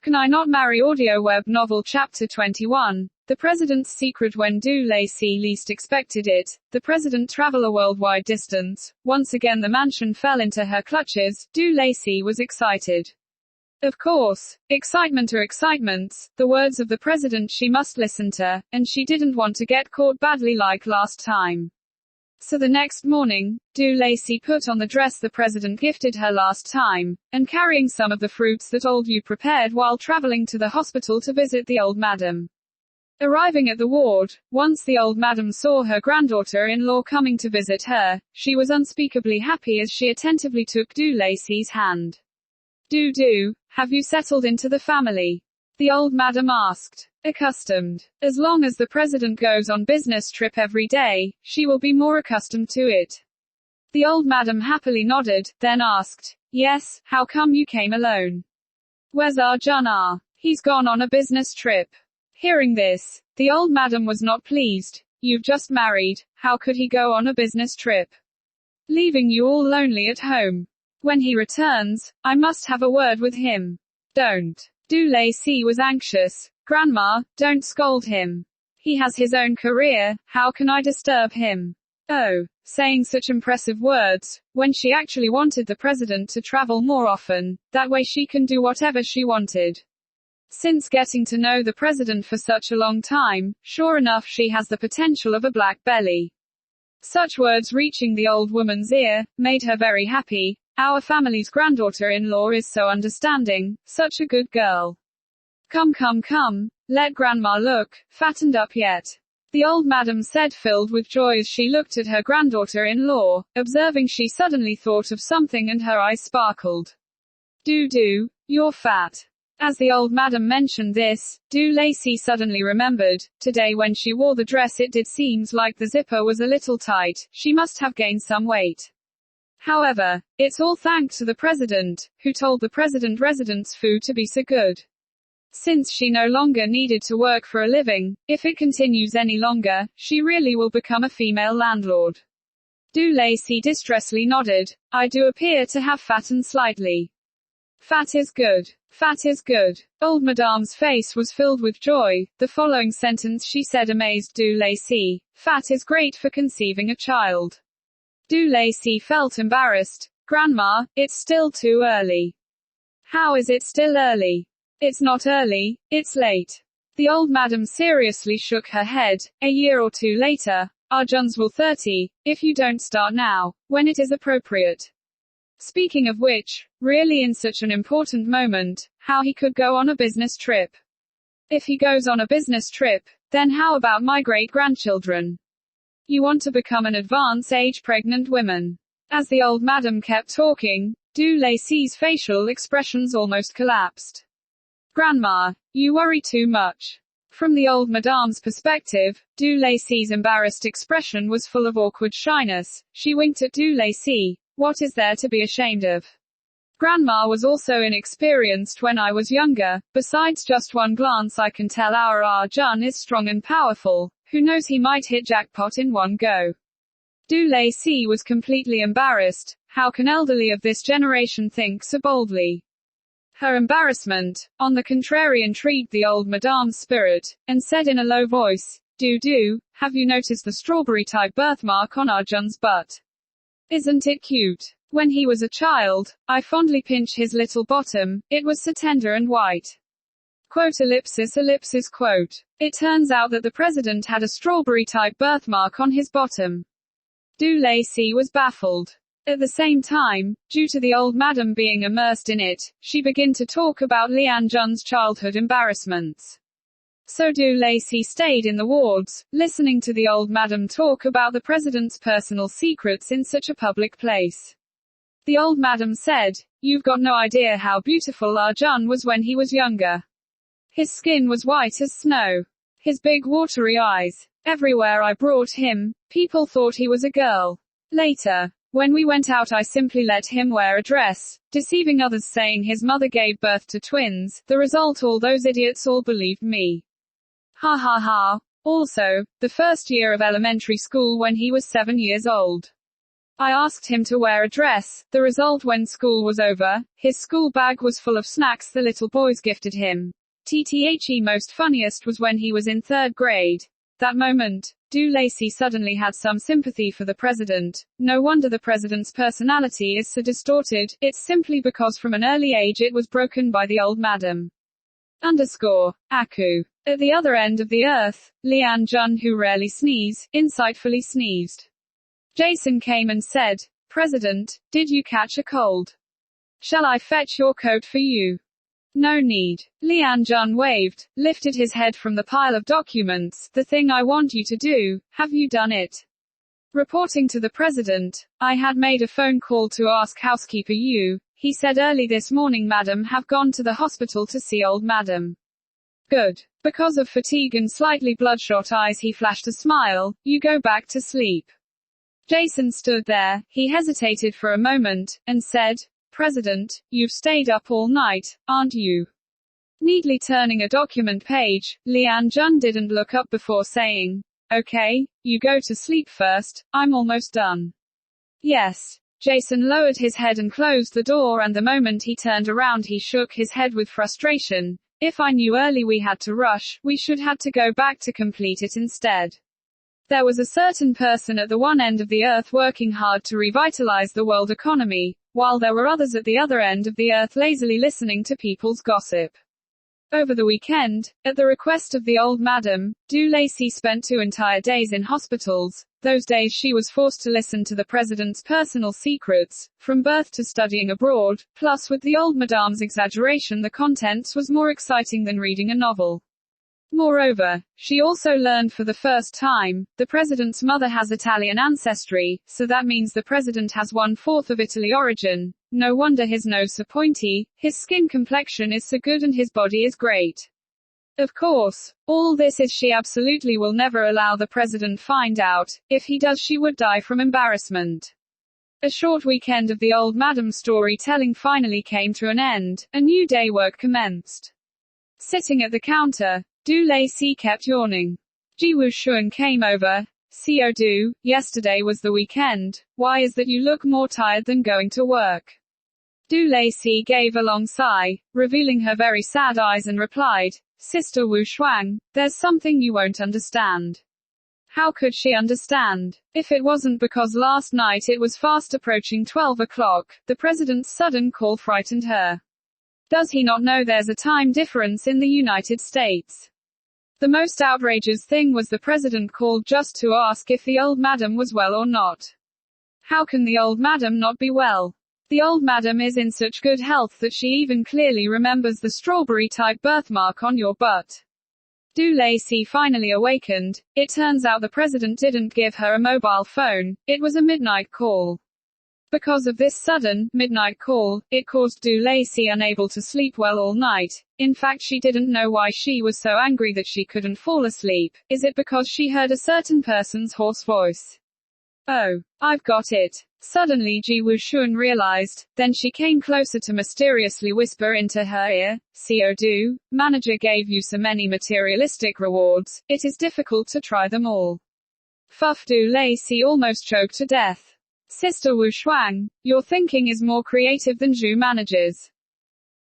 Can I Not Marry audio web novel chapter 21. The President's Secret. When Du Lacey least expected it, the President traveled a worldwide distance. Once again the mansion fell into her clutches. Du Lacey was excited. Of course, excitement or excitements, the words of the President she must listen to, and she didn't want to get caught badly like last time. So the next morning, Du Lacey put on the dress the President gifted her last time, and carrying some of the fruits that old you prepared while traveling to the hospital to visit the old madam. Arriving at the ward, once the old madam saw her granddaughter-in-law coming to visit her, she was unspeakably happy as she attentively took Du Lacey's hand. Du, have you settled into the family? The old madam asked. Accustomed. As long as the President goes on business trip every day, she will be more accustomed to it. The old madam happily nodded, then asked, Yes, how come you came alone? Where's our John? He's gone on a business trip. Hearing this, the old madam was not pleased. You've just married, how could he go on a business trip? Leaving you all lonely at home. When he returns, I must have a word with him. Don't. Du Lacey was anxious. Grandma, don't scold him. He has his own career, how can I disturb him? Oh, saying such impressive words, when she actually wanted the President to travel more often, that way she can do whatever she wanted. Since getting to know the President for such a long time, sure enough she has the potential of a black belly. Such words reaching the old woman's ear, made her very happy. Our family's granddaughter-in-law is so understanding, such a good girl. Come, let Grandma look, fattened up yet. The old madam said, filled with joy as she looked at her granddaughter-in-law, observing she suddenly thought of something and her eyes sparkled. Du, you're fat. As the old madam mentioned this, Du Lacey suddenly remembered, today when she wore the dress it did seems like the zipper was a little tight, she must have gained some weight. However, it's all thanks to the President, who told the President residence food to be so good. Since she no longer needed to work for a living, if it continues any longer, she really will become a female landlord. Du Lacey distressfully nodded. I do appear to have fattened slightly. Fat is good. Fat is good. Old Madame's face was filled with joy. The following sentence she said amazed Du Lacey. Fat is great for conceiving a child. Du Lacey felt embarrassed. Grandma, it's still too early. How is it still early? It's not early, it's late. The old madam seriously shook her head. A year or two later, our Johns will 30, if you don't start now, when it is appropriate. Speaking of which, really in such an important moment, how he could go on a business trip. If he goes on a business trip, then how about my great-grandchildren? You want to become an advanced age pregnant woman. As the old madam kept talking, Du Lacey's facial expressions almost collapsed. Grandma, you worry too much. From the old madame's perspective, Du Lacey's embarrassed expression was full of awkward shyness. She winked at Du Lacey. What is there to be ashamed of? Grandma was also inexperienced when I was younger. Besides just one glance I can tell our Arjun is strong and powerful. Who knows, he might hit jackpot in one go. Du Lacey was completely embarrassed. How can elderly of this generation think so boldly? Her embarrassment, on the contrary, intrigued the old madame's spirit, and said in a low voice, Du, have you noticed the strawberry-type birthmark on Arjun's butt? Isn't it cute? When he was a child, I fondly pinched his little bottom, it was so tender and white. Quote ellipsis quote. It turns out that the President had a strawberry-type birthmark on his bottom. Du Lacey was baffled. At the same time, due to the old madam being immersed in it, she began to talk about Lian Jun's childhood embarrassments. So Du Lacey stayed in the wards, listening to the old madam talk about the President's personal secrets in such a public place. The old madam said, You've got no idea how beautiful Arjun was when he was younger. His skin was white as snow. His big watery eyes. Everywhere I brought him, people thought he was a girl. Later, when we went out I simply let him wear a dress, deceiving others saying his mother gave birth to twins. The result, all those idiots all believed me. Ha ha ha. Also, the first year of elementary school when he was 7 years old. I asked him to wear a dress. The result when school was over, his school bag was full of snacks the little boys gifted him. TTHE most funniest was when he was in 3rd grade. That moment, Du Lacey suddenly had some sympathy for the president. No wonder the president's personality is so distorted, it's simply because from an early age it was broken by the old madam. Aku. At the other end of the earth, Leanne Jun, who rarely sneeze, insightfully sneezed. Jason came and said, "President, did you catch a cold? Shall I fetch your coat for you?" "No need." Leanne Jun waved, lifted his head from the pile of documents. "The thing I want you to do, have you done it?" Reporting to the president, "I had made a phone call to ask housekeeper Yu. He said early this morning madam have gone to the hospital to see old madam." "Good." Because of fatigue and slightly bloodshot eyes he flashed a smile. "You go back to sleep." Jason stood there, he hesitated for a moment, and said, "President, you've stayed up all night, aren't you?" Neatly turning a document page, Leanne Jun didn't look up before saying, "Okay, you go to sleep first, I'm almost done." "Yes." Jason lowered his head and closed the door, and the moment he turned around he shook his head with frustration. "If I knew early we had to rush, we should have to go back to complete it instead." There was a certain person at the one end of the earth working hard to revitalize the world economy, while there were others at the other end of the earth lazily listening to people's gossip. Over the weekend, at the request of the old madam, Du Lacey spent 2 entire days in hospitals. Those days she was forced to listen to the president's personal secrets, from birth to studying abroad, plus with the old madame's exaggeration the contents was more exciting than reading a novel. Moreover, she also learned for the first time, the president's mother has Italian ancestry, so that means the president has 1/4 of Italy origin. No wonder his nose so pointy, his skin complexion is so good and his body is great. Of course, all this is she absolutely will never allow the president find out. If he does she would die from embarrassment. A short weekend of the old madam storytelling finally came to an end. A new day work commenced. Sitting at the counter, Du Lacey kept yawning. Ji Wushuan came over. "Co Du, yesterday was the weekend. Why is that you look more tired than going to work?" Du Lacey gave a long sigh, revealing her very sad eyes and replied, "Sister Wu Shuang, there's something you won't understand." How could she understand? If it wasn't because last night it was fast approaching 12 o'clock, the president's sudden call frightened her. Does he not know there's a time difference in the United States? The most outrageous thing was the president called just to ask if the old madam was well or not. How can the old madam not be well? The old madam is in such good health that she even clearly remembers the strawberry-type birthmark on your butt. Du Lacey finally awakened. It turns out the president didn't give her a mobile phone, it was a midnight call. Because of this sudden, midnight call, it caused Du Lacey unable to sleep well all night. In fact she didn't know why she was so angry that she couldn't fall asleep. Is it because she heard a certain person's hoarse voice? "Oh, I've got it." Suddenly Ji Wushuan realized, then she came closer to mysteriously whisper into her ear, "Co Du, manager gave you so many materialistic rewards, it is difficult to try them all." Fuff. Du Lacey almost choked to death. "Sister Wu Shuang, your thinking is more creative than Zhu manager's.